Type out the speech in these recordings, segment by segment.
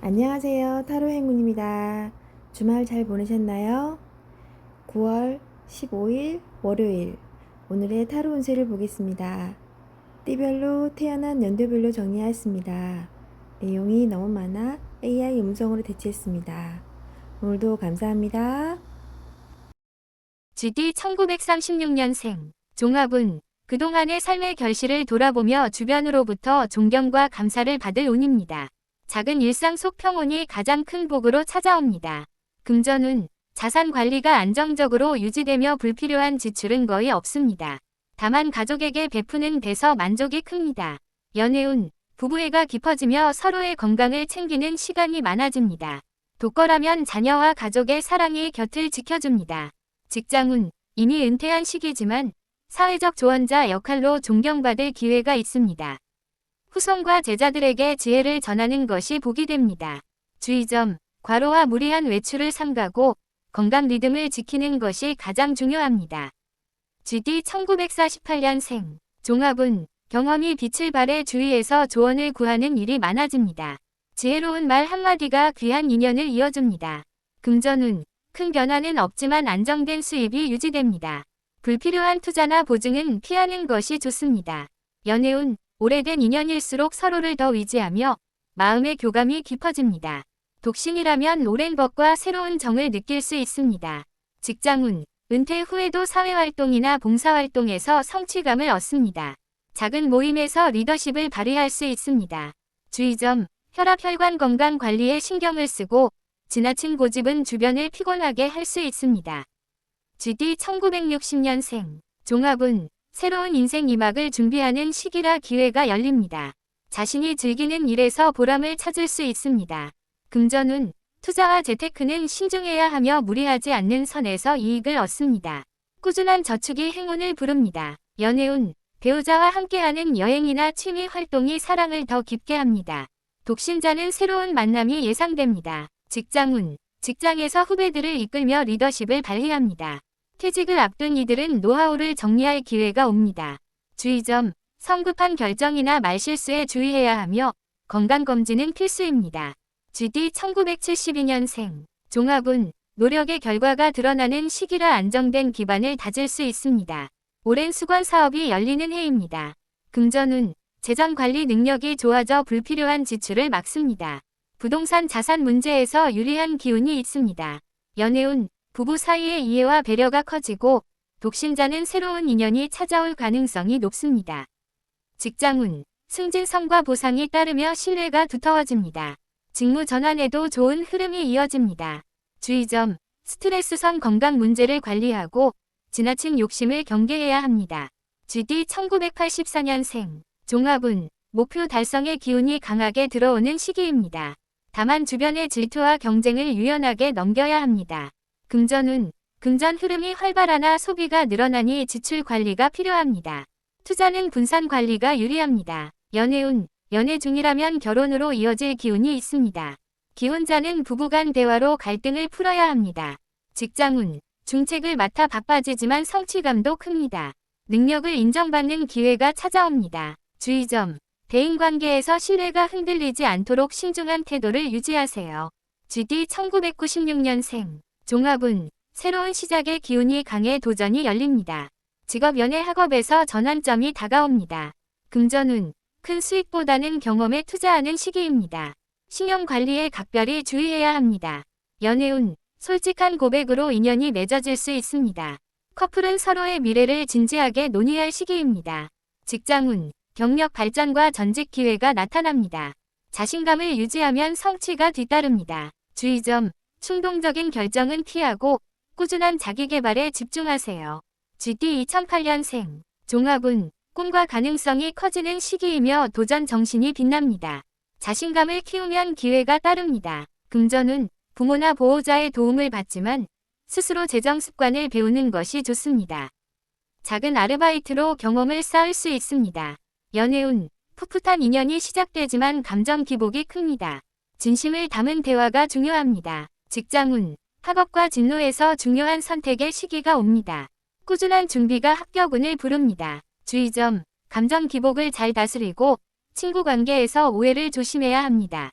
안녕하세요. 타로 행운입니다. 주말 잘 보내셨나요? 9월 15일 월요일 오늘의 타로 운세를 보겠습니다. 띠별로 태어난 연도별로 정리하였습니다. 내용이 너무 많아 AI 음성으로 대체했습니다. 오늘도 감사합니다. GD 1936년생 종합운 그동안의 삶의 결실을 돌아보며 주변으로부터 존경과 감사를 받을 운입니다. 작은 일상 속 평온이 가장 큰 복으로 찾아옵니다. 금전운 자산 관리가 안정적으로 유지되며 불필요한 지출은 거의 없습니다. 다만 가족에게 베푸는 데서 만족이 큽니다. 연애운 부부애가 깊어지며 서로의 건강을 챙기는 시간이 많아집니다. 독거라면 자녀와 가족의 사랑이 곁을 지켜줍니다. 직장운 이미 은퇴한 시기지만 사회적 조언자 역할로 존경받을 기회가 있습니다. 후손과 제자들에게 지혜를 전하는 것이 복이 됩니다. 주의점 과로와 무리한 외출을 삼가고 건강 리듬을 지키는 것이 가장 중요합니다. GD 1948년생 종합운 경험이 빛을 발해 주위에서 조언을 구하는 일이 많아집니다. 지혜로운 말 한마디가 귀한 인연을 이어줍니다. 금전운 큰 변화는 없지만 안정된 수입이 유지됩니다. 불필요한 투자나 보증은 피하는 것이 좋습니다. 연애운 오래된 인연일수록 서로를 더 의지하며 마음의 교감이 깊어집니다. 독신이라면 오랜 벅과 새로운 정을 느낄 수 있습니다. 직장운 은퇴 후에도 사회활동이나 봉사활동에서 성취감을 얻습니다. 작은 모임에서 리더십을 발휘할 수 있습니다. 주의점 혈압-혈관 건강 관리에 신경을 쓰고 지나친 고집은 주변을 피곤하게 할 수 있습니다. GD 1960년생 종합운 새로운 인생 2막을 준비하는 시기라 기회가 열립니다. 자신이 즐기는 일에서 보람을 찾을 수 있습니다. 금전운 투자와 재테크는 신중해야 하며 무리하지 않는 선에서 이익을 얻습니다. 꾸준한 저축이 행운을 부릅니다. 연애운 배우자와 함께하는 여행이나 취미 활동이 사랑을 더 깊게 합니다. 독신자는 새로운 만남이 예상됩니다. 직장운 직장에서 후배들을 이끌며 리더십을 발휘합니다. 퇴직을 앞둔 이들은 노하우를 정리할 기회가 옵니다. 주의점 성급한 결정이나 말실수에 주의해야 하며 건강검진은 필수입니다. GD 1972년생 종합운 노력의 결과가 드러나는 시기라 안정된 기반을 다질 수 있습니다. 오랜 수건 사업이 열리는 해입니다. 금전운 재정 관리 능력이 좋아져 불필요한 지출을 막습니다. 부동산 자산 문제에서 유리한 기운이 있습니다. 연애운 부부 사이의 이해와 배려가 커지고 독신자는 새로운 인연이 찾아올 가능성이 높습니다. 직장운 승진성과 보상이 따르며 신뢰가 두터워집니다. 직무 전환에도 좋은 흐름이 이어집니다. 주의점 스트레스성 건강 문제를 관리하고 지나친 욕심을 경계해야 합니다. GD 1984년생 종합운 목표 달성의 기운이 강하게 들어오는 시기입니다. 다만 주변의 질투와 경쟁을 유연하게 넘겨야 합니다. 금전운 금전 흐름이 활발하나 소비가 늘어나니 지출 관리가 필요합니다. 투자는 분산 관리가 유리합니다. 연애운 연애 중이라면 결혼으로 이어질 기운이 있습니다. 기혼자는 부부간 대화로 갈등을 풀어야 합니다. 직장운 중책을 맡아 바빠지지만 성취감도 큽니다. 능력을 인정받는 기회가 찾아옵니다. 주의점 대인관계에서 신뢰가 흔들리지 않도록 신중한 태도를 유지하세요. GD 1996년생 종합운 새로운 시작의 기운이 강해 도전이 열립니다. 직업 연애 학업에서 전환점이 다가옵니다. 금전운 큰 수익보다는 경험에 투자하는 시기입니다. 신용관리에 각별히 주의해야 합니다. 연애운 솔직한 고백으로 인연이 맺어질 수 있습니다. 커플은 서로의 미래를 진지하게 논의할 시기입니다. 직장운 경력 발전과 전직 기회가 나타납니다. 자신감을 유지하면 성취가 뒤따릅니다. 주의점 충동적인 결정은 피하고 꾸준한 자기개발에 집중하세요. GD 2008년생 종합운 꿈과 가능성이 커지는 시기이며 도전 정신이 빛납니다. 자신감을 키우면 기회가 따릅니다. 금전운 부모나 보호자의 도움을 받지만 스스로 재정 습관을 배우는 것이 좋습니다. 작은 아르바이트로 경험을 쌓을 수 있습니다. 연애운 풋풋한 인연이 시작되지만 감정 기복이 큽니다. 진심을 담은 대화가 중요합니다. 직장운 학업과 진로에서 중요한 선택의 시기가 옵니다. 꾸준한 준비가 합격운을 부릅니다. 주의점 감정 기복을 잘 다스리고 친구 관계에서 오해를 조심해야 합니다.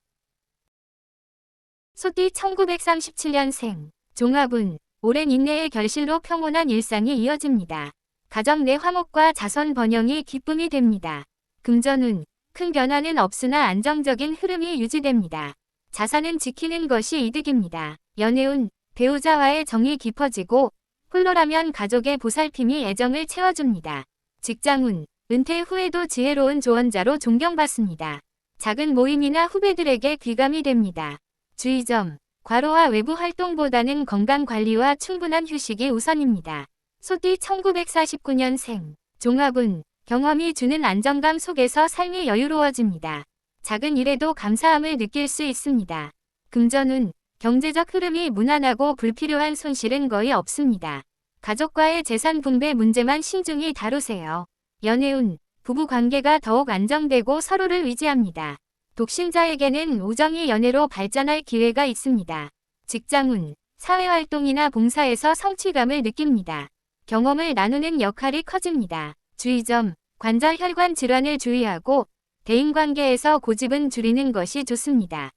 소띠 1937년생, 종합운, 오랜 인내의 결실로 평온한 일상이 이어집니다. 가정 내 화목과 자손 번영이 기쁨이 됩니다. 금전운, 큰 변화는 없으나 안정적인 흐름이 유지됩니다. 자산은 지키는 것이 이득입니다. 연애운, 배우자와의 정이 깊어지고 홀로라면 가족의 보살핌이 애정을 채워줍니다. 직장운, 은퇴 후에도 지혜로운 조언자로 존경받습니다. 작은 모임이나 후배들에게 귀감이 됩니다. 주의점, 과로와 외부 활동보다는 건강관리와 충분한 휴식이 우선입니다. 소띠 1949년생, 종합운, 경험이 주는 안정감 속에서 삶이 여유로워집니다. 작은 일에도 감사함을 느낄 수 있습니다. 금전운, 경제적 흐름이 무난하고 불필요한 손실은 거의 없습니다. 가족과의 재산 분배 문제만 신중히 다루세요. 연애운, 부부 관계가 더욱 안정되고 서로를 의지합니다. 독신자에게는 우정이 연애로 발전할 기회가 있습니다. 직장운, 사회활동이나 봉사에서 성취감을 느낍니다. 경험을 나누는 역할이 커집니다. 주의점, 관절 혈관 질환을 주의하고 대인관계에서 고집은 줄이는 것이 좋습니다.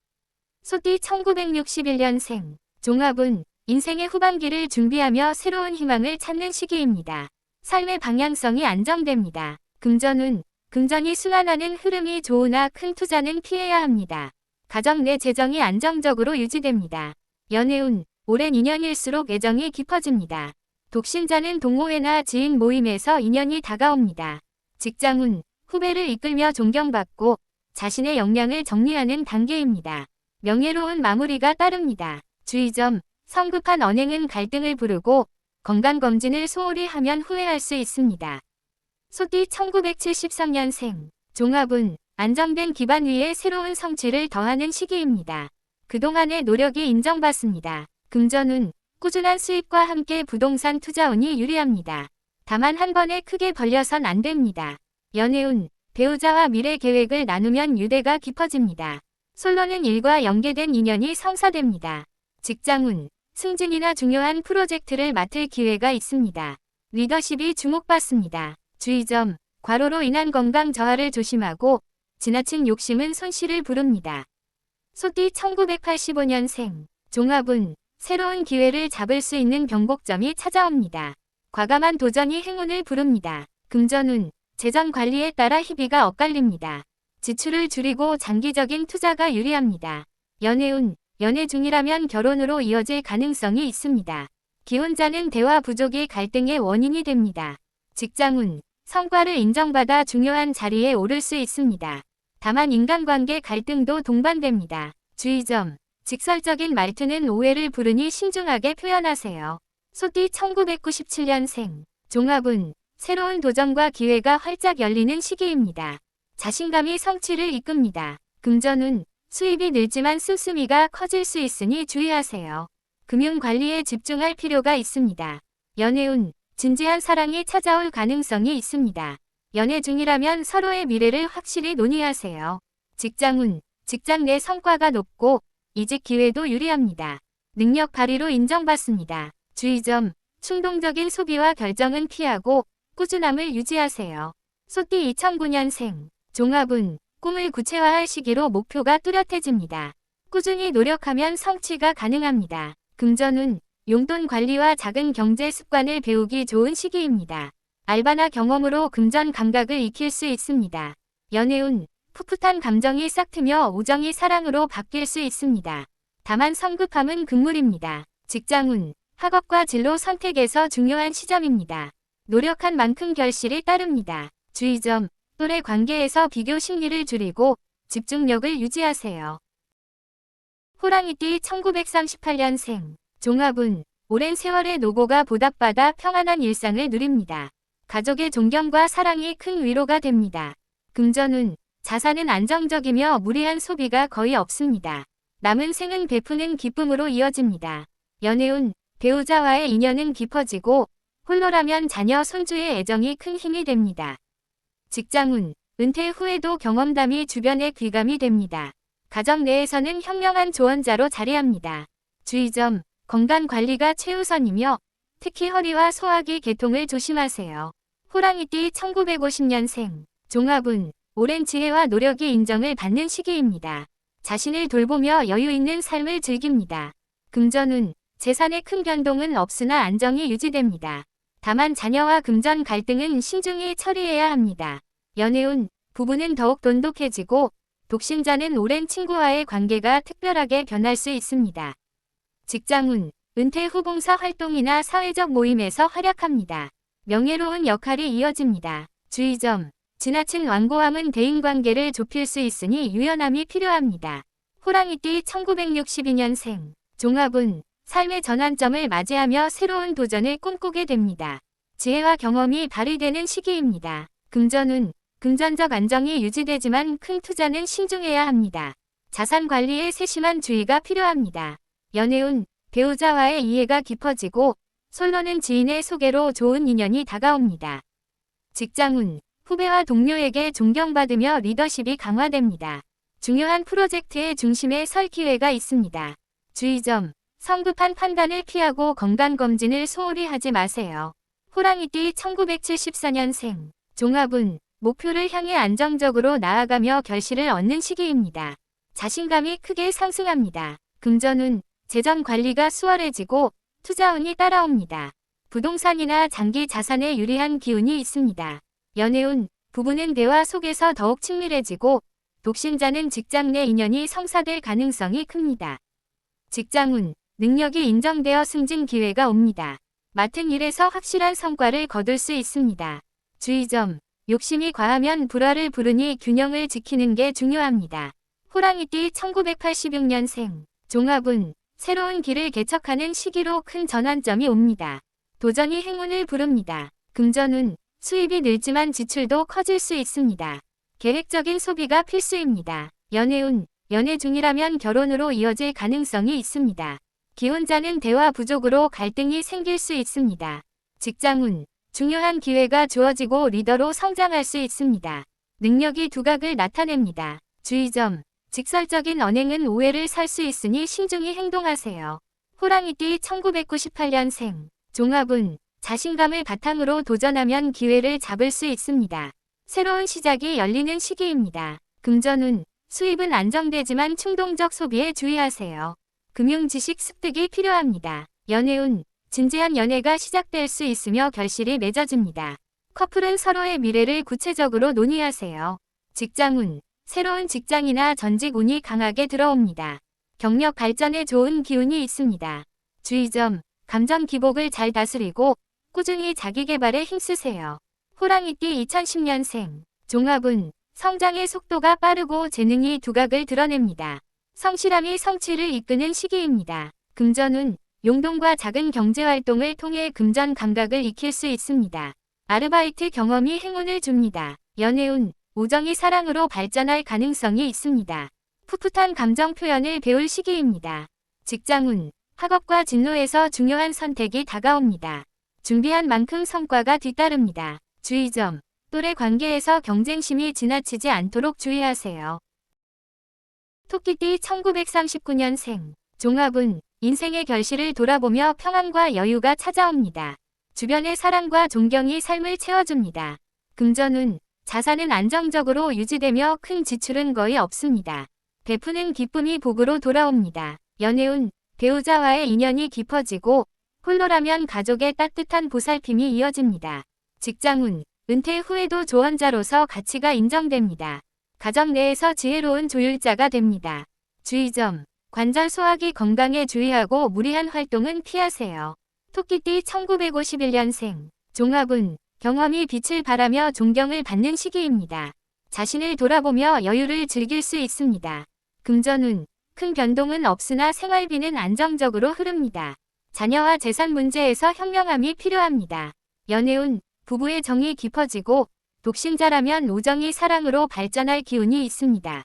소띠 1961년생, 종합운, 인생의 후반기를 준비하며 새로운 희망을 찾는 시기입니다. 삶의 방향성이 안정됩니다. 금전운, 금전이 순환하는 흐름이 좋으나 큰 투자는 피해야 합니다. 가정 내 재정이 안정적으로 유지됩니다. 연애운, 오랜 인연일수록 애정이 깊어집니다. 독신자는 동호회나 지인 모임에서 인연이 다가옵니다. 직장운, 후배를 이끌며 존경받고 자신의 역량을 정리하는 단계입니다. 명예로운 마무리가 따릅니다. 주의점, 성급한 언행은 갈등을 부르고 건강검진을 소홀히 하면 후회할 수 있습니다. 소띠 1973년생, 종합운, 안정된 기반 위에 새로운 성취를 더하는 시기입니다. 그동안의 노력이 인정받습니다. 금전운, 꾸준한 수입과 함께 부동산 투자운이 유리합니다. 다만 한 번에 크게 벌려선 안 됩니다. 연애운, 배우자와 미래 계획을 나누면 유대가 깊어집니다. 솔로는 일과 연계된 인연이 성사됩니다. 직장운, 승진이나 중요한 프로젝트를 맡을 기회가 있습니다. 리더십이 주목받습니다. 주의점, 과로로 인한 건강 저하를 조심하고 지나친 욕심은 손실을 부릅니다. 소띠 1985년생, 종합운, 새로운 기회를 잡을 수 있는 변곡점이 찾아옵니다. 과감한 도전이 행운을 부릅니다. 금전운, 재정 관리에 따라 희비가 엇갈립니다. 지출을 줄이고 장기적인 투자가 유리합니다. 연애운, 연애 중이라면 결혼으로 이어질 가능성이 있습니다. 기혼자는 대화 부족이 갈등의 원인이 됩니다. 직장운, 성과를 인정받아 중요한 자리에 오를 수 있습니다. 다만 인간관계 갈등도 동반됩니다. 주의점, 직설적인 말투는 오해를 부르니 신중하게 표현하세요. 소띠 1997년생, 종합운, 새로운 도전과 기회가 활짝 열리는 시기입니다. 자신감이 성취를 이끕니다. 금전운, 수입이 늘지만 씀씀이가 커질 수 있으니 주의하세요. 금융관리에 집중할 필요가 있습니다. 연애운, 진지한 사랑이 찾아올 가능성이 있습니다. 연애 중이라면 서로의 미래를 확실히 논의하세요. 직장운, 직장 내 성과가 높고 이직 기회도 유리합니다. 능력 발휘로 인정받습니다. 주의점, 충동적인 소비와 결정은 피하고 꾸준함을 유지하세요. 소띠 2009년생, 종합운, 꿈을 구체화할 시기로 목표가 뚜렷해집니다. 꾸준히 노력하면 성취가 가능합니다. 금전운, 용돈 관리와 작은 경제 습관을 배우기 좋은 시기입니다. 알바나 경험으로 금전 감각을 익힐 수 있습니다. 연애운, 풋풋한 감정이 싹트며 우정이 사랑으로 바뀔 수 있습니다. 다만 성급함은 금물입니다. 직장운, 학업과 진로 선택에서 중요한 시점입니다. 노력한 만큼 결실이 따릅니다. 주의점, 또래 관계에서 비교 심리를 줄이고 집중력을 유지하세요. 호랑이띠 1938년생, 종합운, 오랜 세월의 노고가 보답받아 평안한 일상을 누립니다. 가족의 존경과 사랑이 큰 위로가 됩니다. 금전운, 자산은 안정적이며 무리한 소비가 거의 없습니다. 남은 생은 베푸는 기쁨으로 이어집니다. 연애운, 배우자와의 인연은 깊어지고 홀로라면 자녀 손주의 애정이 큰 힘이 됩니다. 직장운, 은퇴 후에도 경험담이 주변에 귀감이 됩니다. 가정 내에서는 현명한 조언자로 자리합니다. 주의점, 건강관리가 최우선이며 특히 허리와 소화기 계통을 조심하세요. 호랑이띠 1950년생, 종합운, 오랜 지혜와 노력이 인정을 받는 시기입니다. 자신을 돌보며 여유 있는 삶을 즐깁니다. 금전운, 재산의 큰 변동은 없으나 안정이 유지됩니다. 다만 자녀와 금전 갈등은 신중히 처리해야 합니다. 연애운, 부부는 더욱 돈독해지고 독신자는 오랜 친구와의 관계가 특별하게 변할 수 있습니다. 직장운, 은퇴 후 봉사 활동이나 사회적 모임에서 활약합니다. 명예로운 역할이 이어집니다. 주의점, 지나친 완고함은 대인관계를 좁힐 수 있으니 유연함이 필요합니다. 호랑이띠 1962년생, 종합운, 삶의 전환점을 맞이하며 새로운 도전을 꿈꾸게 됩니다. 지혜와 경험이 발휘되는 시기입니다. 금전운, 금전적 안정이 유지되지만 큰 투자는 신중해야 합니다. 자산 관리에 세심한 주의가 필요합니다. 연애운, 배우자와의 이해가 깊어지고 솔로는 지인의 소개로 좋은 인연이 다가옵니다. 직장운, 후배와 동료에게 존경받으며 리더십이 강화됩니다. 중요한 프로젝트의 중심에 설 기회가 있습니다. 주의점, 성급한 판단을 피하고 건강검진을 소홀히 하지 마세요. 호랑이띠 1974년생, 종합운, 목표를 향해 안정적으로 나아가며 결실을 얻는 시기입니다. 자신감이 크게 상승합니다. 금전운, 재정 관리가 수월해지고 투자운이 따라옵니다. 부동산이나 장기 자산에 유리한 기운이 있습니다. 연애운, 부부는 대화 속에서 더욱 친밀해지고 독신자는 직장 내 인연이 성사될 가능성이 큽니다. 직장운, 능력이 인정되어 승진 기회가 옵니다. 맡은 일에서 확실한 성과를 거둘 수 있습니다. 주의점, 욕심이 과하면 불화를 부르니 균형을 지키는 게 중요합니다. 호랑이띠 1986년생, 종합운, 새로운 길을 개척하는 시기로 큰 전환점이 옵니다. 도전이 행운을 부릅니다. 금전운, 수입이 늘지만 지출도 커질 수 있습니다. 계획적인 소비가 필수입니다. 연애운, 연애 중이라면 결혼으로 이어질 가능성이 있습니다. 기혼자는 대화 부족으로 갈등이 생길 수 있습니다. 직장운, 중요한 기회가 주어지고 리더로 성장할 수 있습니다. 능력이 두각을 나타냅니다. 주의점, 직설적인 언행은 오해를 살 수 있으니 신중히 행동하세요. 호랑이띠 1998년생, 종합운, 자신감을 바탕으로 도전하면 기회를 잡을 수 있습니다. 새로운 시작이 열리는 시기입니다. 금전운, 수입은 안정되지만 충동적 소비에 주의하세요. 금융 지식 습득이 필요합니다. 연애운, 진지한 연애가 시작될 수 있으며 결실이 맺어집니다. 커플은 서로의 미래를 구체적으로 논의하세요. 직장운, 새로운 직장이나 전직 운이 강하게 들어옵니다. 경력 발전에 좋은 기운이 있습니다. 주의점, 감정 기복을 잘 다스리고 꾸준히 자기 개발에 힘쓰세요. 호랑이띠 2010년생, 종합운, 성장의 속도가 빠르고 재능이 두각을 드러냅니다. 성실함이 성취를 이끄는 시기입니다. 금전운, 용돈과 작은 경제활동을 통해 금전 감각을 익힐 수 있습니다. 아르바이트 경험이 행운을 줍니다. 연애운, 우정이 사랑으로 발전할 가능성이 있습니다. 풋풋한 감정 표현을 배울 시기입니다. 직장운, 학업과 진로에서 중요한 선택이 다가옵니다. 준비한 만큼 성과가 뒤따릅니다. 주의점, 또래 관계에서 경쟁심이 지나치지 않도록 주의하세요. 토끼띠 1939년생, 종합운, 인생의 결실을 돌아보며 평안과 여유가 찾아옵니다. 주변의 사랑과 존경이 삶을 채워줍니다. 금전운, 자산은 안정적으로 유지되며 큰 지출은 거의 없습니다. 베푸는 기쁨이 복으로 돌아옵니다. 연애운, 배우자와의 인연이 깊어지고 홀로라면 가족의 따뜻한 보살핌이 이어집니다. 직장운, 은퇴 후에도 조언자로서 가치가 인정됩니다. 가정 내에서 지혜로운 조율자가 됩니다. 주의점, 관절 소화기 건강에 주의하고 무리한 활동은 피하세요. 토끼띠 1951년생, 종합운, 경험이 빛을 발하며 존경을 받는 시기입니다. 자신을 돌아보며 여유를 즐길 수 있습니다. 금전운, 큰 변동은 없으나 생활비는 안정적으로 흐릅니다. 자녀와 재산 문제에서 현명함이 필요합니다. 연애운, 부부의 정이 깊어지고 독신자라면 우정이 사랑으로 발전할 기운이 있습니다.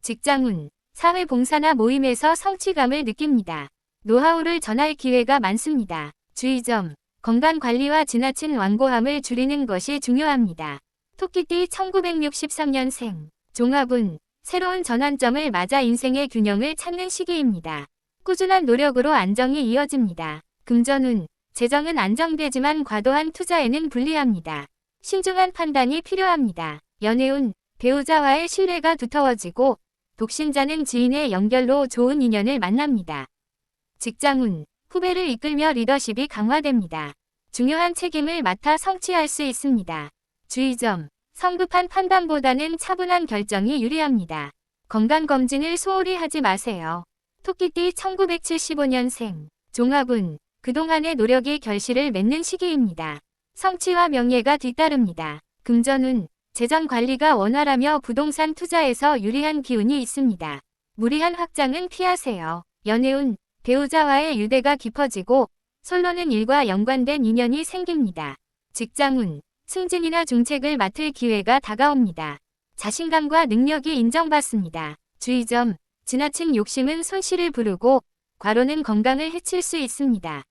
직장운, 사회봉사나 모임에서 성취감을 느낍니다. 노하우를 전할 기회가 많습니다. 주의점, 건강관리와 지나친 완고함을 줄이는 것이 중요합니다. 토끼띠 1963년생, 종합운, 새로운 전환점을 맞아 인생의 균형을 찾는 시기입니다. 꾸준한 노력으로 안정이 이어집니다. 금전운, 재정은 안정되지만 과도한 투자에는 불리합니다. 신중한 판단이 필요합니다. 연애운, 배우자와의 신뢰가 두터워지고 독신자는 지인의 연결로 좋은 인연을 만납니다. 직장운, 후배를 이끌며 리더십이 강화됩니다. 중요한 책임을 맡아 성취할 수 있습니다. 주의점, 성급한 판단보다는 차분한 결정이 유리합니다. 건강검진을 소홀히 하지 마세요. 토끼띠 1975년생, 종합운, 그동안의 노력이 결실을 맺는 시기입니다. 성취와 명예가 뒤따릅니다. 금전운, 재정 관리가 원활하며 부동산 투자에서 유리한 기운이 있습니다. 무리한 확장은 피하세요. 연애운, 배우자와의 유대가 깊어지고 솔로는 일과 연관된 인연이 생깁니다. 직장운, 승진이나 중책을 맡을 기회가 다가옵니다. 자신감과 능력이 인정받습니다. 주의점, 지나친 욕심은 손실을 부르고 과로는 건강을 해칠 수 있습니다.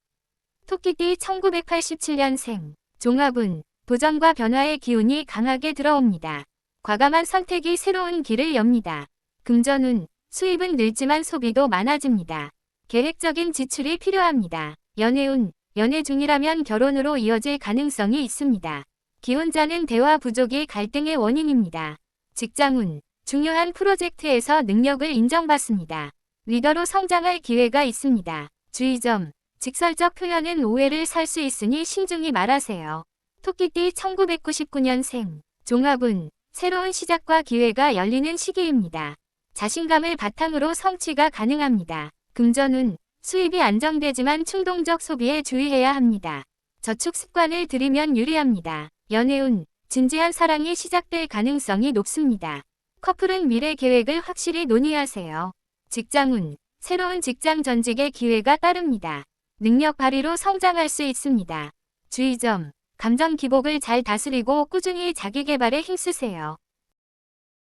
토끼띠 1987년생, 종합운, 도전과 변화의 기운이 강하게 들어옵니다. 과감한 선택이 새로운 길을 엽니다. 금전운, 수입은 늘지만 소비도 많아집니다. 계획적인 지출이 필요합니다. 연애운, 연애 중이라면 결혼으로 이어질 가능성이 있습니다. 기혼자는 대화 부족이 갈등의 원인입니다. 직장운, 중요한 프로젝트에서 능력을 인정받습니다. 리더로 성장할 기회가 있습니다. 주의점, 직설적 표현은 오해를 살 수 있으니 신중히 말하세요. 토끼띠 1999년생, 종합운, 새로운 시작과 기회가 열리는 시기입니다. 자신감을 바탕으로 성취가 가능합니다. 금전운, 수입이 안정되지만 충동적 소비에 주의해야 합니다. 저축 습관을 들이면 유리합니다. 연애운, 진지한 사랑이 시작될 가능성이 높습니다. 커플은 미래 계획을 확실히 논의하세요. 직장운, 새로운 직장 전직의 기회가 따릅니다. 능력 발휘로 성장할 수 있습니다. 주의점, 감정 기복을 잘 다스리고 꾸준히 자기 개발에 힘쓰세요.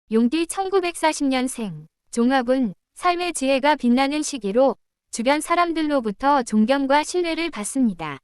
용띠 1940년생, 종합운, 삶의 지혜가 빛나는 시기로 주변 사람들로부터 존경과 신뢰를 받습니다.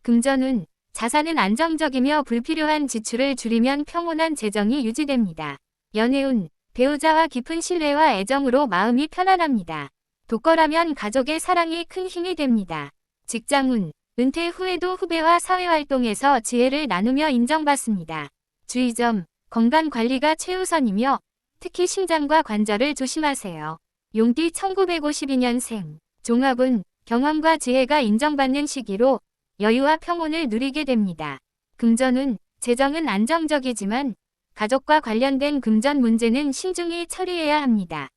금전운, 자산은 안정적이며 불필요한 지출을 줄이면 평온한 재정이 유지됩니다. 연애운, 배우자와 깊은 신뢰와 애정으로 마음이 편안합니다. 독거라면 가족의 사랑이 큰 힘이 됩니다. 직장운, 은퇴 후에도 후배와 사회활동에서 지혜를 나누며 인정받습니다. 주의점, 건강관리가 최우선이며 특히 심장과 관절을 조심하세요. 용띠 1952년생, 종합운, 경험과 지혜가 인정받는 시기로 여유와 평온을 누리게 됩니다. 금전운, 재정은 안정적이지만 가족과 관련된 금전 문제는 신중히 처리해야 합니다.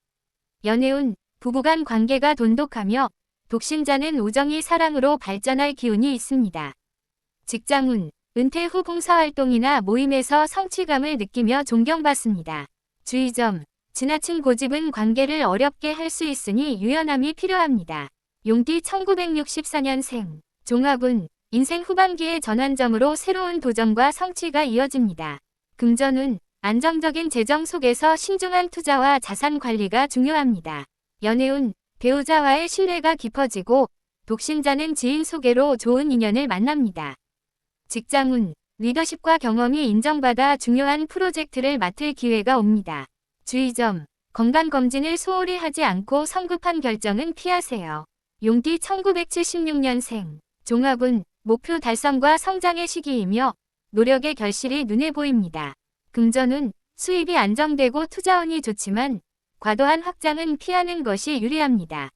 연애운, 부부간 관계가 돈독하며 독신자는 우정이 사랑으로 발전할 기운이 있습니다. 직장운, 은퇴 후 봉사활동이나 모임에서 성취감을 느끼며 존경받습니다. 주의점, 지나친 고집은 관계를 어렵게 할 수 있으니 유연함이 필요합니다. 용띠 1964년생, 종합운, 인생 후반기의 전환점으로 새로운 도전과 성취가 이어집니다. 금전운, 안정적인 재정 속에서 신중한 투자와 자산 관리가 중요합니다. 연애운, 배우자와의 신뢰가 깊어지고 독신자는 지인 소개로 좋은 인연을 만납니다. 직장운, 리더십과 경험이 인정받아 중요한 프로젝트를 맡을 기회가 옵니다. 주의점, 건강검진을 소홀히 하지 않고 성급한 결정은 피하세요. 용띠 1976년생, 종합운, 목표 달성과 성장의 시기이며 노력의 결실이 눈에 보입니다. 금전운, 수입이 안정되고 투자운이 좋지만 과도한 확장은 피하는 것이 유리합니다.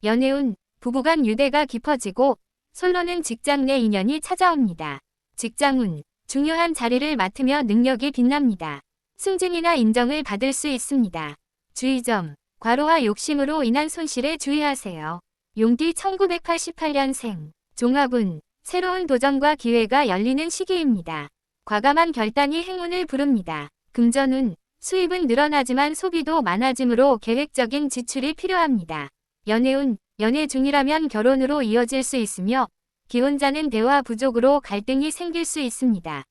연애운, 부부간 유대가 깊어지고 솔로는 직장 내 인연이 찾아옵니다. 직장운, 중요한 자리를 맡으며 능력이 빛납니다. 승진이나 인정을 받을 수 있습니다. 주의점, 과로와 욕심으로 인한 손실에 주의하세요. 용띠 1988년생, 종합운, 새로운 도전과 기회가 열리는 시기입니다. 과감한 결단이 행운을 부릅니다. 금전운, 수입은 늘어나지만 소비도 많아지므로 계획적인 지출이 필요합니다. 연애운, 연애 중이라면 결혼으로 이어질 수 있으며 기혼자는 대화 부족으로 갈등이 생길 수 있습니다.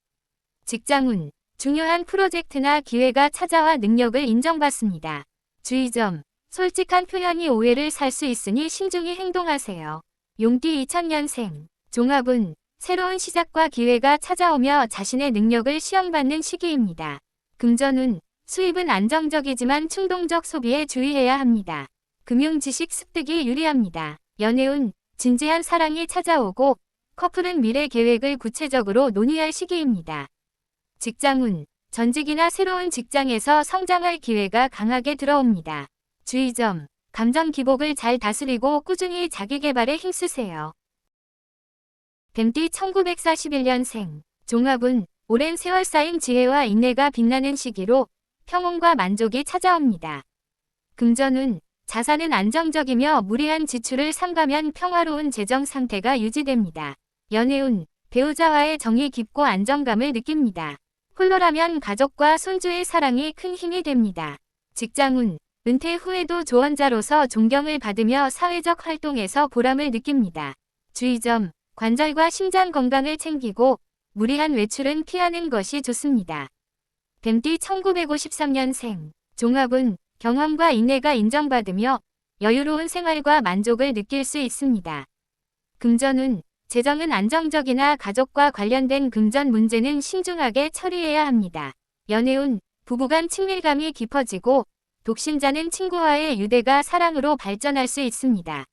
직장운, 중요한 프로젝트나 기회가 찾아와 능력을 인정받습니다. 주의점, 솔직한 표현이 오해를 살 수 있으니 신중히 행동하세요. 용띠 2000년생, 종합운, 새로운 시작과 기회가 찾아오며 자신의 능력을 시험받는 시기입니다. 금전운, 수입은 안정적이지만 충동적 소비에 주의해야 합니다. 금융 지식 습득이 유리합니다. 연애운, 진지한 사랑이 찾아오고 커플은 미래 계획을 구체적으로 논의할 시기입니다. 직장운, 전직이나 새로운 직장에서 성장할 기회가 강하게 들어옵니다. 주의점, 감정 기복을 잘 다스리고 꾸준히 자기 개발에 힘쓰세요. 뱀띠 1941년생, 종합운, 오랜 세월 쌓인 지혜와 인내가 빛나는 시기로 평온과 만족이 찾아옵니다. 금전운, 자산은 안정적이며 무리한 지출을 삼가면 평화로운 재정 상태가 유지됩니다. 연애운, 배우자와의 정이 깊고 안정감을 느낍니다. 홀로라면 가족과 손주의 사랑이 큰 힘이 됩니다. 직장운, 은퇴 후에도 조언자로서 존경을 받으며 사회적 활동에서 보람을 느낍니다. 주의점, 관절과 심장 건강을 챙기고 무리한 외출은 피하는 것이 좋습니다. 뱀띠 1953년생, 종합운, 경험과 인내가 인정받으며 여유로운 생활과 만족을 느낄 수 있습니다. 금전운, 재정은 안정적이나 가족과 관련된 금전 문제는 신중하게 처리해야 합니다. 연애운, 부부간 친밀감이 깊어지고 독신자는 친구와의 유대가 사랑으로 발전할 수 있습니다.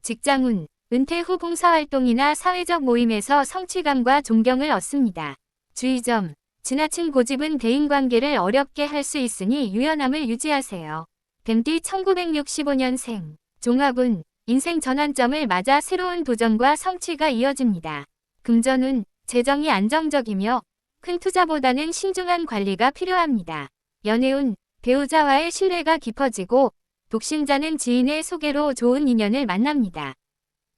직장운, 은퇴 후 봉사활동이나 사회적 모임에서 성취감과 존경을 얻습니다. 주의점, 지나친 고집은 대인관계를 어렵게 할 수 있으니 유연함을 유지하세요. 뱀띠 1965년생, 종합운, 인생 전환점을 맞아 새로운 도전과 성취가 이어집니다. 금전운, 재정이 안정적이며 큰 투자보다는 신중한 관리가 필요합니다. 연애운, 배우자와의 신뢰가 깊어지고 독신자는 지인의 소개로 좋은 인연을 만납니다.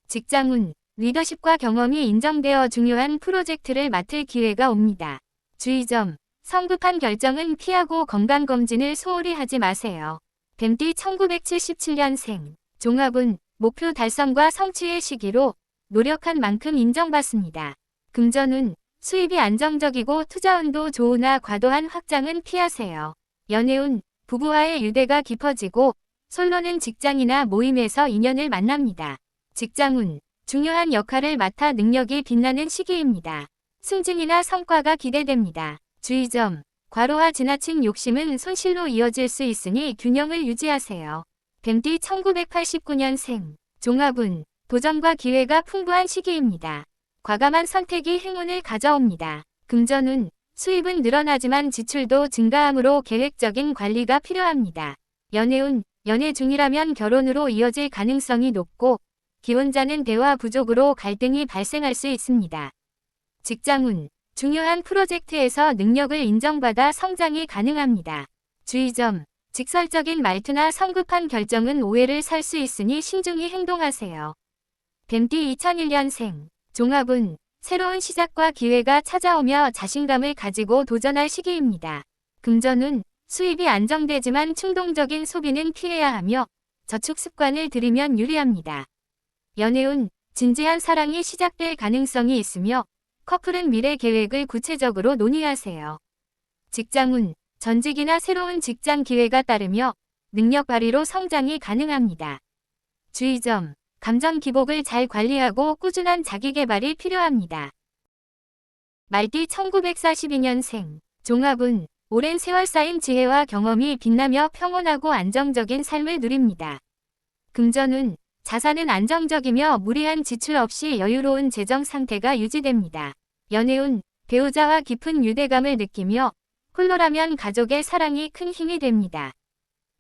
직장운, 리더십과 경험이 인정되어 중요한 프로젝트를 맡을 기회가 옵니다. 주의점, 성급한 결정은 피하고 건강검진을 소홀히 하지 마세요. 뱀띠 1977년생, 종합운, 목표 달성과 성취의 시기로 노력한 만큼 인정받습니다. 금전운, 수입이 안정적이고 투자운도 좋으나 과도한 확장은 피하세요. 연애운, 부부와의 유대가 깊어지고 솔로는 직장이나 모임에서 인연을 만납니다. 직장운, 중요한 역할을 맡아 능력이 빛나는 시기입니다. 승진이나 성과가 기대됩니다. 주의점, 과로와 지나친 욕심은 손실로 이어질 수 있으니 균형을 유지하세요. 뱀띠 1989년생, 종합운, 도전과 기회가 풍부한 시기입니다. 과감한 선택이 행운을 가져옵니다. 금전운, 수입은 늘어나지만 지출도 증가하므로 계획적인 관리가 필요합니다. 연애운, 연애 중이라면 결혼으로 이어질 가능성이 높고 기혼자는 대화 부족으로 갈등이 발생할 수 있습니다. 직장운, 중요한 프로젝트에서 능력을 인정받아 성장이 가능합니다. 주의점, 직설적인 말투나 성급한 결정은 오해를 살 수 있으니 신중히 행동하세요. 뱀띠 2001년생, 종합운, 새로운 시작과 기회가 찾아오며 자신감을 가지고 도전할 시기입니다. 금전운, 수입이 안정되지만 충동적인 소비는 피해야 하며 저축 습관을 들이면 유리합니다. 연애운, 진지한 사랑이 시작될 가능성이 있으며 커플은 미래 계획을 구체적으로 논의하세요. 직장운, 전직이나 새로운 직장 기회가 따르며 능력 발휘로 성장이 가능합니다. 주의점, 감정 기복을 잘 관리하고 꾸준한 자기 개발이 필요합니다. 말띠 1942년생, 종합운, 오랜 세월 쌓인 지혜와 경험이 빛나며 평온하고 안정적인 삶을 누립니다. 금전운, 자산은 안정적이며 무리한 지출 없이 여유로운 재정 상태가 유지됩니다. 연애운, 배우자와 깊은 유대감을 느끼며 홀로라면 가족의 사랑이 큰 힘이 됩니다.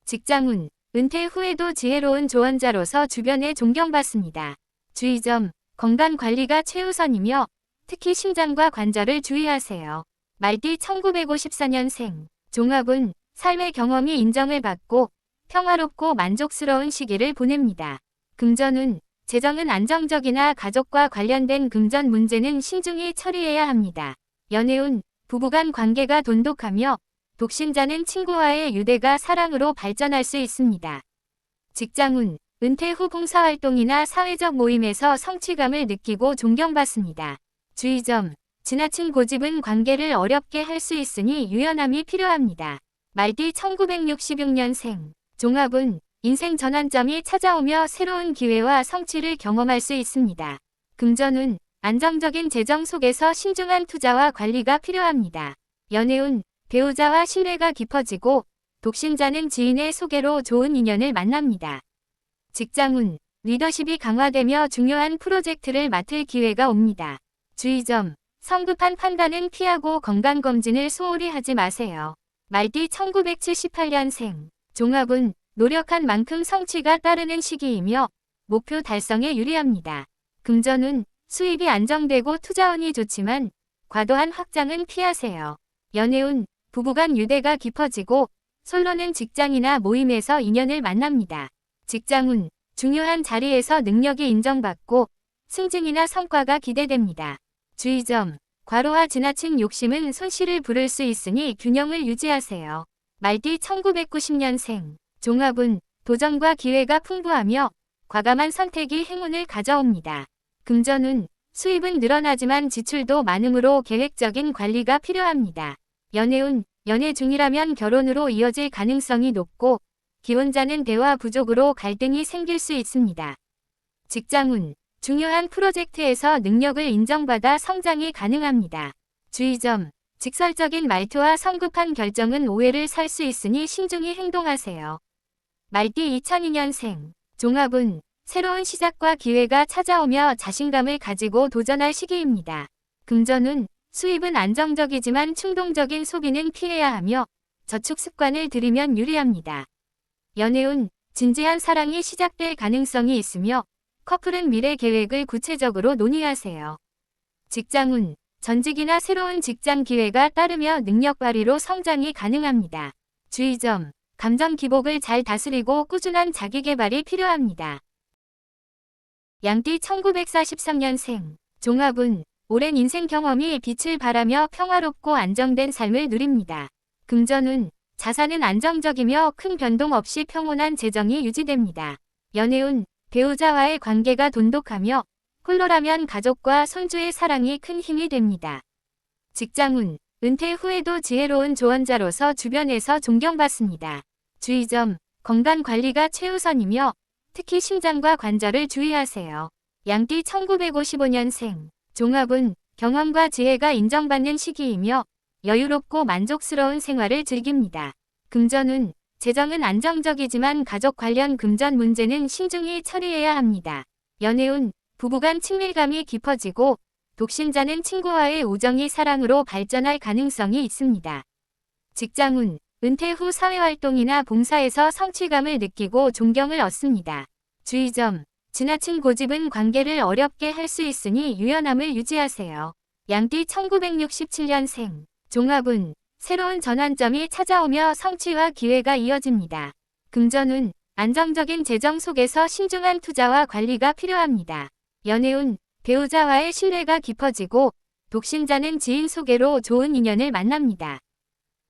직장운, 은퇴 후에도 지혜로운 조언자로서 주변에 존경받습니다. 주의점, 건강 관리가 최우선이며 특히 심장과 관절을 주의하세요. 말띠 1954년생, 종합운, 삶의 경험이 인정을 받고 평화롭고 만족스러운 시기를 보냅니다. 금전운, 재정은 안정적이나 가족과 관련된 금전 문제는 신중히 처리해야 합니다. 연애운, 부부간 관계가 돈독하며 독신자는 친구와의 유대가 사랑으로 발전할 수 있습니다. 직장운, 은퇴 후 봉사활동이나 사회적 모임에서 성취감을 느끼고 존경받습니다. 주의점, 지나친 고집은 관계를 어렵게 할 수 있으니 유연함이 필요합니다. 말띠 1966년생, 종합운, 인생 전환점이 찾아오며 새로운 기회와 성취를 경험할 수 있습니다. 금전운, 안정적인 재정 속에서 신중한 투자와 관리가 필요합니다. 연애운, 배우자와 신뢰가 깊어지고 독신자는 지인의 소개로 좋은 인연을 만납니다. 직장운, 리더십이 강화되며 중요한 프로젝트를 맡을 기회가 옵니다. 주의점, 성급한 판단은 피하고 건강검진을 소홀히 하지 마세요. 말띠 1978년생. 종합은 노력한 만큼 성취가 따르는 시기이며 목표 달성에 유리합니다. 금전은 수입이 안정되고 투자운이 좋지만 과도한 확장은 피하세요. 연애운 부부간 유대가 깊어지고 솔로는 직장이나 모임에서 인연을 만납니다. 직장운 중요한 자리에서 능력이 인정받고 승진이나 성과가 기대됩니다. 주의점 과로와 지나친 욕심은 손실을 부를 수 있으니 균형을 유지하세요. 말띠 1990년생. 종합은 도전과 기회가 풍부하며 과감한 선택이 행운을 가져옵니다. 금전운 수입은 늘어나지만 지출도 많으므로 계획적인 관리가 필요합니다. 연애운 연애 중이라면 결혼으로 이어질 가능성이 높고 기혼자는 대화 부족으로 갈등이 생길 수 있습니다. 직장운 중요한 프로젝트에서 능력을 인정받아 성장이 가능합니다. 주의점 직설적인 말투와 성급한 결정은 오해를 살 수 있으니 신중히 행동하세요. 말띠 2002년생. 종합은 새로운 시작과 기회가 찾아오며 자신감을 가지고 도전할 시기입니다. 금전운 수입은 안정적이지만 충동적인 소비는 피해야 하며 저축 습관을 들이면 유리합니다. 연애운 진지한 사랑이 시작될 가능성이 있으며 커플은 미래 계획을 구체적으로 논의하세요. 직장운 전직이나 새로운 직장 기회가 따르며 능력 발휘로 성장이 가능합니다. 주의점 감정 기복을 잘 다스리고 꾸준한 자기계발이 필요합니다. 양띠 1943년생. 종합은 오랜 인생 경험이 빛을 발하며 평화롭고 안정된 삶을 누립니다. 금전운 자산은 안정적이며 큰 변동 없이 평온한 재정이 유지됩니다. 연애운 배우자와의 관계가 돈독하며 홀로라면 가족과 손주의 사랑이 큰 힘이 됩니다. 직장운 은퇴 후에도 지혜로운 조언자로서 주변에서 존경받습니다. 주의점 건강관리가 최우선이며 특히 심장과 관절을 주의하세요. 양띠 1955년생. 종합은 경험과 지혜가 인정받는 시기이며 여유롭고 만족스러운 생활을 즐깁니다. 금전운 재정은 안정적이지만 가족 관련 금전 문제는 신중히 처리해야 합니다. 연애운 부부간 친밀감이 깊어지고 독신자는 친구와의 우정이 사랑으로 발전할 가능성이 있습니다. 직장운 은퇴 후 사회활동이나 봉사에서 성취감을 느끼고 존경을 얻습니다. 주의점 지나친 고집은 관계를 어렵게 할 수 있으니 유연함을 유지하세요. 양띠 1967년생. 종합은 새로운 전환점이 찾아오며 성취와 기회가 이어집니다. 금전운 안정적인 재정 속에서 신중한 투자와 관리가 필요합니다. 연애운 배우자와의 신뢰가 깊어지고 독신자는 지인 소개로 좋은 인연을 만납니다.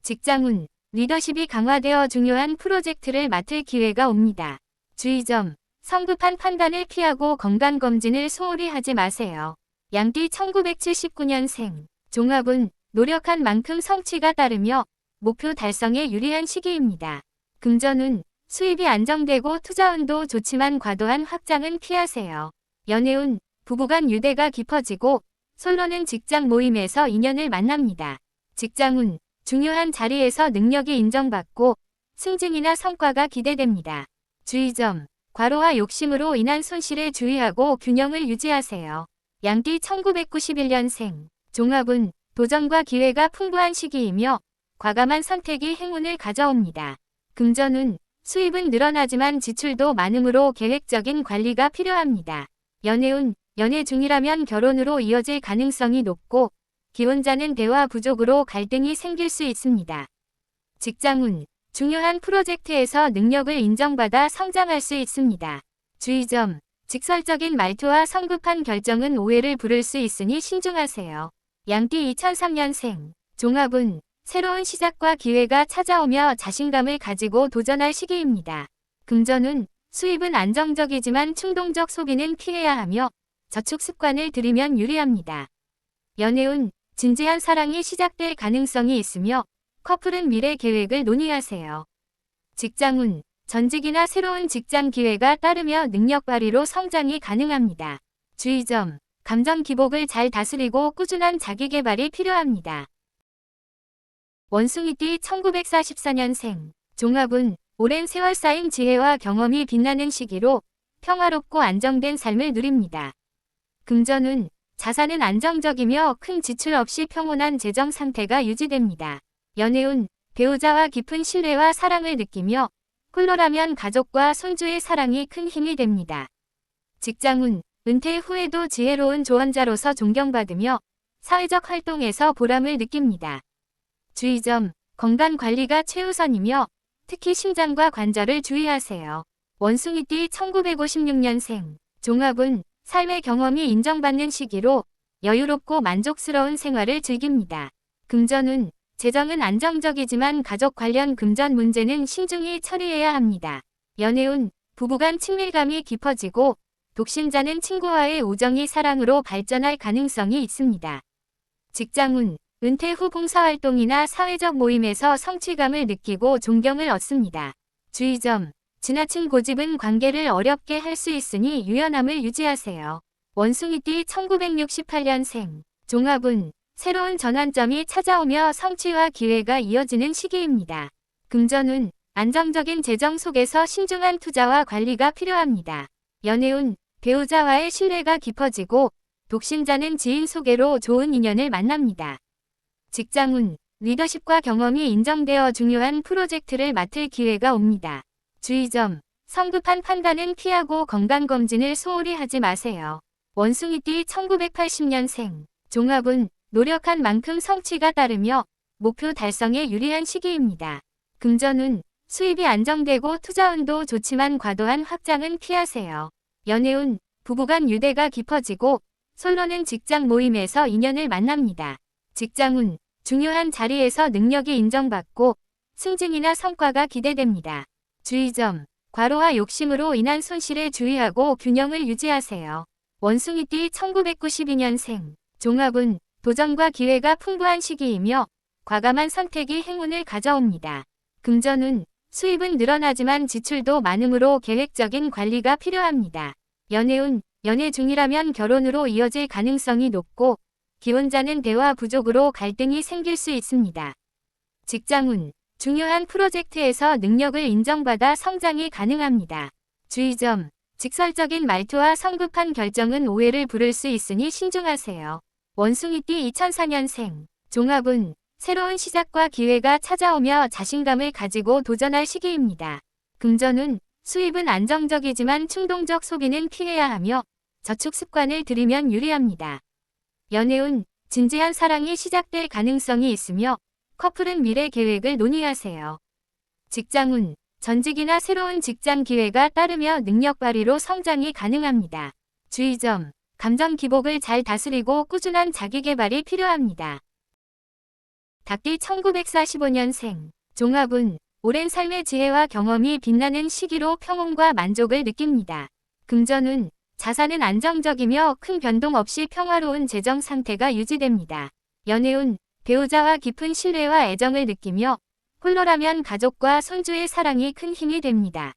직장운 리더십이 강화되어 중요한 프로젝트를 맡을 기회가 옵니다. 주의점 성급한 판단을 피하고 건강검진을 소홀히 하지 마세요. 양띠 1979년생. 종합은 노력한 만큼 성취가 따르며 목표 달성에 유리한 시기입니다. 금전운 수입이 안정되고 투자운도 좋지만 과도한 확장은 피하세요. 연애운 부부간 유대가 깊어지고 솔로는 직장 모임에서 인연을 만납니다. 직장운 중요한 자리에서 능력이 인정받고 승진이나 성과가 기대됩니다. 주의점 과로와 욕심으로 인한 손실에 주의하고 균형을 유지하세요. 양띠 1991년생. 종합은 도전과 기회가 풍부한 시기이며 과감한 선택이 행운을 가져옵니다. 금전운 수입은 늘어나지만 지출도 많으므로 계획적인 관리가 필요합니다. 연애운 연애 중이라면 결혼으로 이어질 가능성이 높고 기혼자는 대화 부족으로 갈등이 생길 수 있습니다. 직장운 중요한 프로젝트에서 능력을 인정받아 성장할 수 있습니다. 주의점 직설적인 말투와 성급한 결정은 오해를 부를 수 있으니 신중하세요. 양띠 2003년생. 종합은 새로운 시작과 기회가 찾아오며 자신감을 가지고 도전할 시기입니다. 금전운 수입은 안정적이지만 충동적 소비는 피해야 하며 저축 습관을 들이면 유리합니다. 연애운 진지한 사랑이 시작될 가능성이 있으며 커플은 미래 계획을 논의하세요. 직장운 전직이나 새로운 직장 기회가 따르며 능력 발휘로 성장이 가능합니다. 주의점 감정 기복을 잘 다스리고 꾸준한 자기계발이 필요합니다. 원숭이띠 1944년생. 종합은 오랜 세월 쌓인 지혜와 경험이 빛나는 시기로 평화롭고 안정된 삶을 누립니다. 금전운 자산은 안정적이며 큰 지출 없이 평온한 재정 상태가 유지됩니다. 연애운, 배우자와 깊은 신뢰와 사랑을 느끼며 홀로라면 가족과 손주의 사랑이 큰 힘이 됩니다. 직장운, 은퇴 후에도 지혜로운 조언자로서 존경받으며 사회적 활동에서 보람을 느낍니다. 주의점, 건강 관리가 최우선이며 특히 심장과 관절을 주의하세요. 원숭이띠 1956년생, 종합운, 삶의 경험이 인정받는 시기로 여유롭고 만족스러운 생활을 즐깁니다. 금전운, 재정은 안정적이지만 가족 관련 금전 문제는 신중히 처리해야 합니다. 연애운, 부부간 친밀감이 깊어지고 독신자는 친구와의 우정이 사랑으로 발전할 가능성이 있습니다. 직장운, 은퇴 후 봉사활동이나 사회적 모임에서 성취감을 느끼고 존경을 얻습니다. 주의점, 지나친 고집은 관계를 어렵게 할 수 있으니 유연함을 유지하세요. 원숭이띠 1968년생, 종합운, 새로운 전환점이 찾아오며 성취와 기회가 이어지는 시기입니다. 금전운, 안정적인 재정 속에서 신중한 투자와 관리가 필요합니다. 연애운, 배우자와의 신뢰가 깊어지고 독신자는 지인 소개로 좋은 인연을 만납니다. 직장운, 리더십과 경험이 인정되어 중요한 프로젝트를 맡을 기회가 옵니다. 주의점, 성급한 판단은 피하고 건강검진을 소홀히 하지 마세요. 원숭이띠 1980년생, 종합운, 노력한 만큼 성취가 따르며 목표 달성에 유리한 시기입니다. 금전운, 수입이 안정되고 투자운도 좋지만 과도한 확장은 피하세요. 연애운, 부부간 유대가 깊어지고 솔로는 직장 모임에서 인연을 만납니다. 직장운, 중요한 자리에서 능력이 인정받고 승진이나 성과가 기대됩니다. 주의점, 과로와 욕심으로 인한 손실에 주의하고 균형을 유지하세요. 원숭이띠 1992년생, 종합운, 도전과 기회가 풍부한 시기이며 과감한 선택이 행운을 가져옵니다. 금전운, 수입은 늘어나지만 지출도 많으므로 계획적인 관리가 필요합니다. 연애운, 연애 중이라면 결혼으로 이어질 가능성이 높고 기혼자는 대화 부족으로 갈등이 생길 수 있습니다. 직장운, 중요한 프로젝트에서 능력을 인정받아 성장이 가능합니다. 주의점, 직설적인 말투와 성급한 결정은 오해를 부를 수 있으니 신중하세요. 원숭이띠 2004년생, 종합운, 새로운 시작과 기회가 찾아오며 자신감을 가지고 도전할 시기입니다. 금전운, 수입은 안정적이지만 충동적 소비는 피해야 하며 저축 습관을 들이면 유리합니다. 연애운, 진지한 사랑이 시작될 가능성이 있으며 커플은 미래 계획을 논의하세요. 직장운, 전직이나 새로운 직장 기회가 따르며 능력 발휘로 성장이 가능합니다. 주의점, 감정 기복을 잘 다스리고 꾸준한 자기개발이 필요합니다. 닭띠 1945년생, 종합운, 오랜 삶의 지혜와 경험이 빛나는 시기로 평온과 만족을 느낍니다. 금전운, 자산은 안정적이며 큰 변동 없이 평화로운 재정 상태가 유지됩니다. 연애운, 배우자와 깊은 신뢰와 애정을 느끼며 홀로라면 가족과 손주의 사랑이 큰 힘이 됩니다.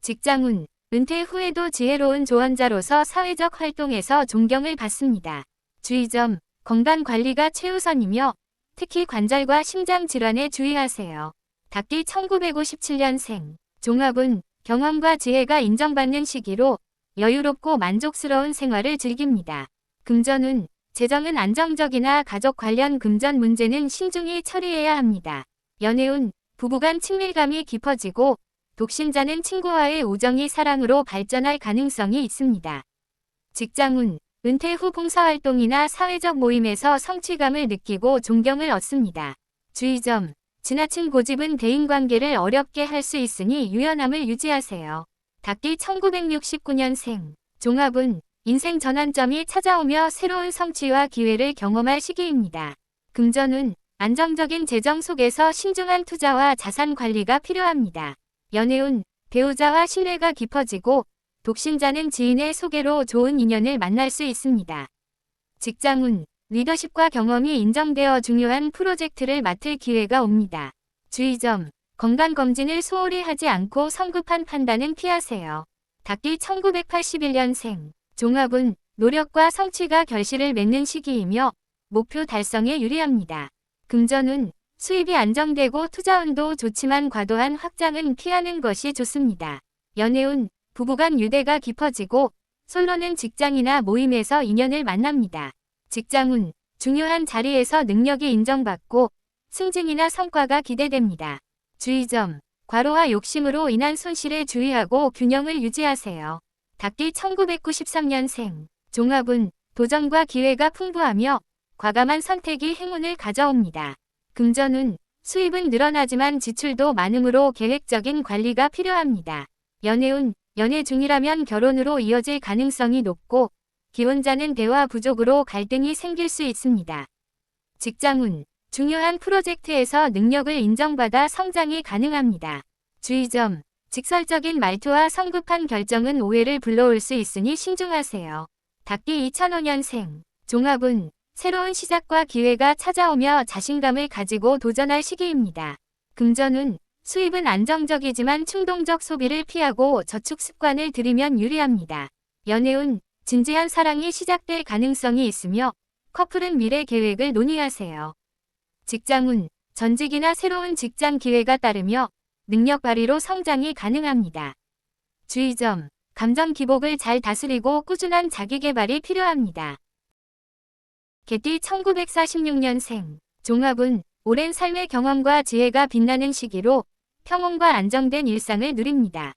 직장운, 은퇴 후에도 지혜로운 조언자로서 사회적 활동에서 존경을 받습니다. 주의점, 건강 관리가 최우선이며 특히 관절과 심장 질환에 주의하세요. 닭띠 1957년생, 종합운, 경험과 지혜가 인정받는 시기로 여유롭고 만족스러운 생활을 즐깁니다. 금전운, 재정은 안정적이나 가족 관련 금전 문제는 신중히 처리해야 합니다. 연애운, 부부간 친밀감이 깊어지고 독신자는 친구와의 우정이 사랑으로 발전할 가능성이 있습니다. 직장운, 은퇴 후 봉사활동이나 사회적 모임에서 성취감을 느끼고 존경을 얻습니다. 주의점, 지나친 고집은 대인관계를 어렵게 할 수 있으니 유연함을 유지하세요. 닭띠 1969년생, 종합운, 인생 전환점이 찾아오며 새로운 성취와 기회를 경험할 시기입니다. 금전운, 안정적인 재정 속에서 신중한 투자와 자산 관리가 필요합니다. 연애운, 배우자와 신뢰가 깊어지고 독신자는 지인의 소개로 좋은 인연을 만날 수 있습니다. 직장운, 리더십과 경험이 인정되어 중요한 프로젝트를 맡을 기회가 옵니다. 주의점, 건강검진을 소홀히 하지 않고 성급한 판단은 피하세요. 닭띠 1981년생, 종합운, 노력과 성취가 결실을 맺는 시기이며 목표 달성에 유리합니다. 금전운, 수입이 안정되고 투자운도 좋지만 과도한 확장은 피하는 것이 좋습니다. 연애운, 부부간 유대가 깊어지고 솔로는 직장이나 모임에서 인연을 만납니다. 직장운, 중요한 자리에서 능력이 인정받고 승진이나 성과가 기대됩니다. 주의점, 과로와 욕심으로 인한 손실에 주의하고 균형을 유지하세요. 닭띠 1993년생, 종합운, 도전과 기회가 풍부하며 과감한 선택이 행운을 가져옵니다. 금전운, 수입은 늘어나지만 지출도 많으므로 계획적인 관리가 필요합니다. 연애운, 연애 중이라면 결혼으로 이어질 가능성이 높고 기혼자는 대화 부족으로 갈등이 생길 수 있습니다. 직장운, 중요한 프로젝트에서 능력을 인정받아 성장이 가능합니다. 주의점, 직설적인 말투와 성급한 결정은 오해를 불러올 수 있으니 신중하세요. 닭띠 2005년생, 종합운, 새로운 시작과 기회가 찾아오며 자신감을 가지고 도전할 시기입니다. 금전운, 수입은 안정적이지만 충동적 소비를 피하고 저축 습관을 들이면 유리합니다. 연애운, 진지한 사랑이 시작될 가능성이 있으며 커플은 미래 계획을 논의하세요. 직장운, 전직이나 새로운 직장 기회가 따르며 능력 발휘로 성장이 가능합니다. 주의점, 감정 기복을 잘 다스리고 꾸준한 자기계발이 필요합니다. 개띠 1946년생, 종합운, 오랜 삶의 경험과 지혜가 빛나는 시기로 평온과 안정된 일상을 누립니다.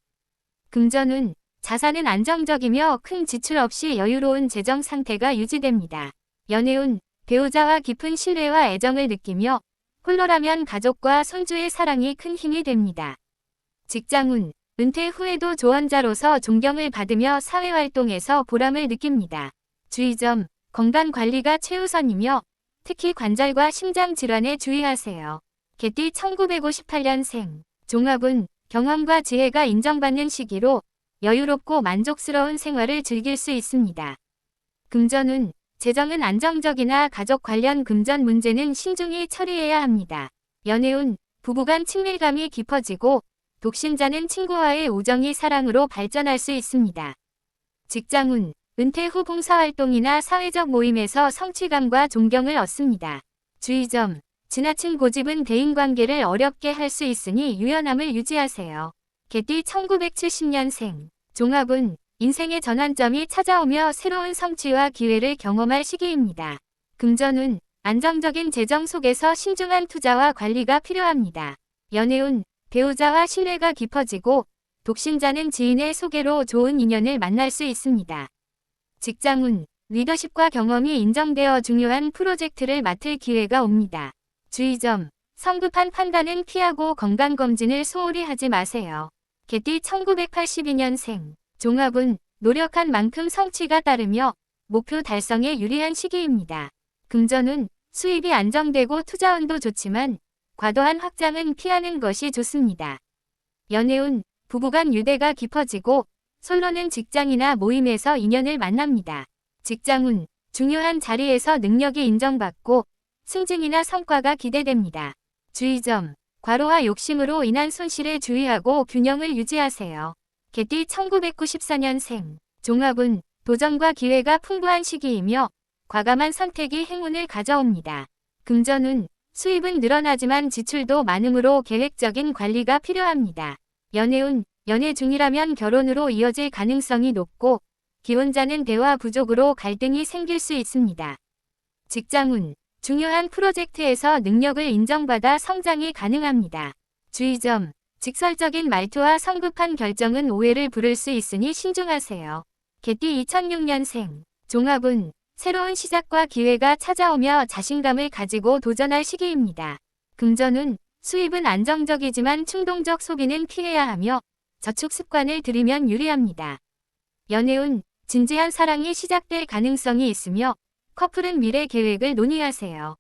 금전운, 자산은 안정적이며 큰 지출 없이 여유로운 재정 상태가 유지됩니다. 연애운, 배우자와 깊은 신뢰와 애정을 느끼며 홀로라면 가족과 손주의 사랑이 큰 힘이 됩니다. 직장운, 은퇴 후에도 조언자로서 존경을 받으며 사회활동에서 보람을 느낍니다. 주의점, 건강관리가 최우선이며 특히 관절과 심장질환에 주의하세요. 개띠 1958년생, 종합운, 경험과 지혜가 인정받는 시기로 여유롭고 만족스러운 생활을 즐길 수 있습니다. 금전운, 재정은 안정적이나 가족 관련 금전 문제는 신중히 처리해야 합니다. 연애운, 부부간 친밀감이 깊어지고 독신자는 친구와의 우정이 사랑으로 발전할 수 있습니다. 직장운, 은퇴 후 봉사활동이나 사회적 모임에서 성취감과 존경을 얻습니다. 주의점, 지나친 고집은 대인관계를 어렵게 할 수 있으니 유연함을 유지하세요. 개띠 1970년생, 종합운, 인생의 전환점이 찾아오며 새로운 성취와 기회를 경험할 시기입니다. 금전운, 안정적인 재정 속에서 신중한 투자와 관리가 필요합니다. 연애운, 배우자와 신뢰가 깊어지고 독신자는 지인의 소개로 좋은 인연을 만날 수 있습니다. 직장운, 리더십과 경험이 인정되어 중요한 프로젝트를 맡을 기회가 옵니다. 주의점, 성급한 판단은 피하고 건강검진을 소홀히 하지 마세요. 개띠 1982년생, 종합운, 노력한 만큼 성취가 따르며 목표 달성에 유리한 시기입니다. 금전운, 수입이 안정되고 투자운도 좋지만 과도한 확장은 피하는 것이 좋습니다. 연애운, 부부간 유대가 깊어지고 솔로는 직장이나 모임에서 인연을 만납니다. 직장운, 중요한 자리에서 능력이 인정받고 승진이나 성과가 기대됩니다. 주의점, 과로와 욕심으로 인한 손실에 주의하고 균형을 유지하세요. 개띠 1994년생, 종합운, 도전과 기회가 풍부한 시기이며 과감한 선택이 행운을 가져옵니다. 금전운, 수입은 늘어나지만 지출도 많으므로 계획적인 관리가 필요합니다. 연애운, 연애 중이라면 결혼으로 이어질 가능성이 높고 기혼자는 대화 부족으로 갈등이 생길 수 있습니다. 직장운, 중요한 프로젝트에서 능력을 인정받아 성장이 가능합니다. 주의점, 직설적인 말투와 성급한 결정은 오해를 부를 수 있으니 신중하세요. 개띠 2006년생, 종합운, 새로운 시작과 기회가 찾아오며 자신감을 가지고 도전할 시기입니다. 금전운, 수입은 안정적이지만 충동적 소비는 피해야 하며 저축 습관을 들이면 유리합니다. 연애운, 진지한 사랑이 시작될 가능성이 있으며 커플은 미래 계획을 논의하세요.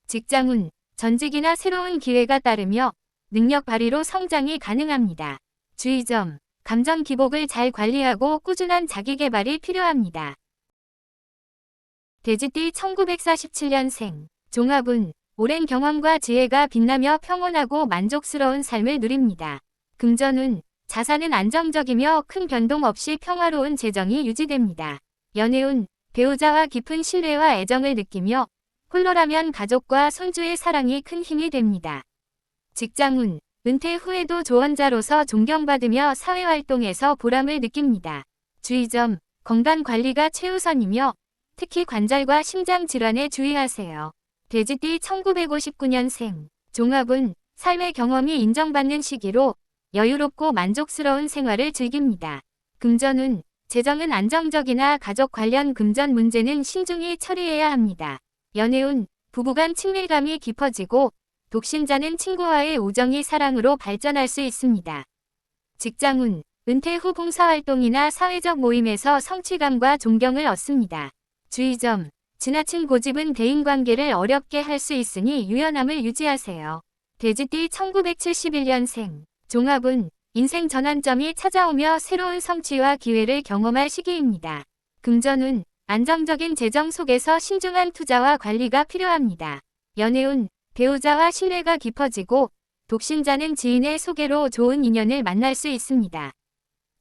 직장운, 전직이나 새로운 기회가 따르며 능력 발휘로 성장이 가능합니다. 주의점, 감정 기복을 잘 관리하고 꾸준한 자기계발이 필요합니다. 돼지띠 1947년생, 종합운, 오랜 경험과 지혜가 빛나며 평온하고 만족스러운 삶을 누립니다. 금전운, 자산은 안정적이며 큰 변동 없이 평화로운 재정이 유지됩니다. 연애운, 배우자와 깊은 신뢰와 애정을 느끼며 홀로라면 가족과 손주의 사랑이 큰 힘이 됩니다. 직장운, 은퇴 후에도 조언자로서 존경받으며 사회활동에서 보람을 느낍니다. 주의점, 건강 관리가 최우선이며 특히 관절과 심장 질환에 주의하세요. 돼지띠 1959년생. 종합운, 삶의 경험이 인정받는 시기로 여유롭고 만족스러운 생활을 즐깁니다. 금전운, 재정은 안정적이나 가족 관련 금전 문제는 신중히 처리해야 합니다. 연애운, 부부간 친밀감이 깊어지고 독신자는 친구와의 우정이 사랑으로 발전할 수 있습니다. 직장운, 은퇴 후 봉사활동이나 사회적 모임에서 성취감과 존경을 얻습니다. 주의점, 지나친 고집은 대인관계를 어렵게 할 수 있으니 유연함을 유지하세요. 돼지띠 1971년생. 종합운, 인생 전환점이 찾아오며 새로운 성취와 기회를 경험할 시기입니다. 금전운, 안정적인 재정 속에서 신중한 투자와 관리가 필요합니다. 연애운, 배우자와 신뢰가 깊어지고 독신자는 지인의 소개로 좋은 인연을 만날 수 있습니다.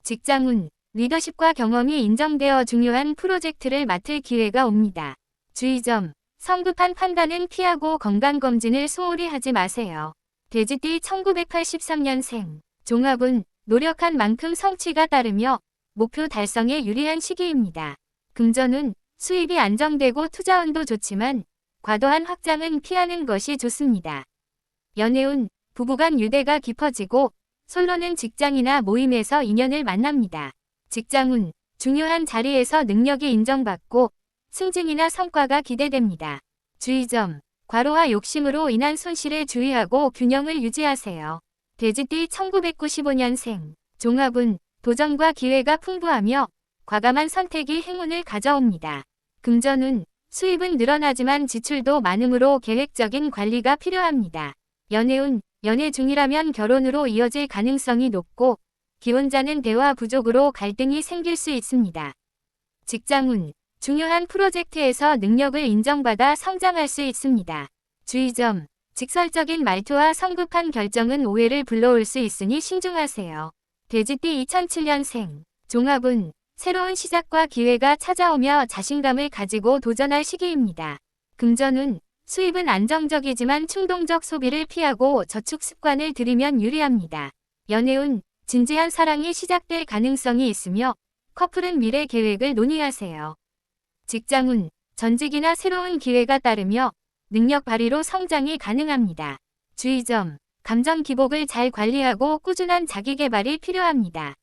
직장운, 리더십과 경험이 인정되어 중요한 프로젝트를 맡을 기회가 옵니다. 주의점, 성급한 판단은 피하고 건강검진을 소홀히 하지 마세요. 돼지띠 1983년생. 종합운, 노력한 만큼 성취가 따르며 목표 달성에 유리한 시기입니다. 금전운, 수입이 안정되고 투자운도 좋지만 과도한 확장은 피하는 것이 좋습니다. 연애운, 부부간 유대가 깊어지고 솔로는 직장이나 모임에서 인연을 만납니다. 직장운, 중요한 자리에서 능력이 인정받고 승진이나 성과가 기대됩니다. 주의점, 과로와 욕심으로 인한 손실에 주의하고 균형을 유지하세요. 돼지띠 1995년생. 종합운, 도전과 기회가 풍부하며 과감한 선택이 행운을 가져옵니다. 금전운, 수입은 늘어나지만 지출도 많으므로 계획적인 관리가 필요합니다. 연애운, 연애 중이라면 결혼으로 이어질 가능성이 높고 기혼자는 대화 부족으로 갈등이 생길 수 있습니다. 직장운, 중요한 프로젝트에서 능력을 인정받아 성장할 수 있습니다. 주의점, 직설적인 말투와 성급한 결정은 오해를 불러올 수 있으니 신중하세요. 돼지띠 2007년생. 종합운, 새로운 시작과 기회가 찾아오며 자신감을 가지고 도전할 시기입니다. 금전운, 수입은 안정적이지만 충동적 소비를 피하고 저축 습관을 들이면 유리합니다. 연애운, 진지한 사랑이 시작될 가능성이 있으며 커플은 미래 계획을 논의하세요. 직장운, 전직이나 새로운 기회가 따르며 능력 발휘로 성장이 가능합니다. 주의점, 감정 기복을 잘 관리하고 꾸준한 자기 개발이 필요합니다.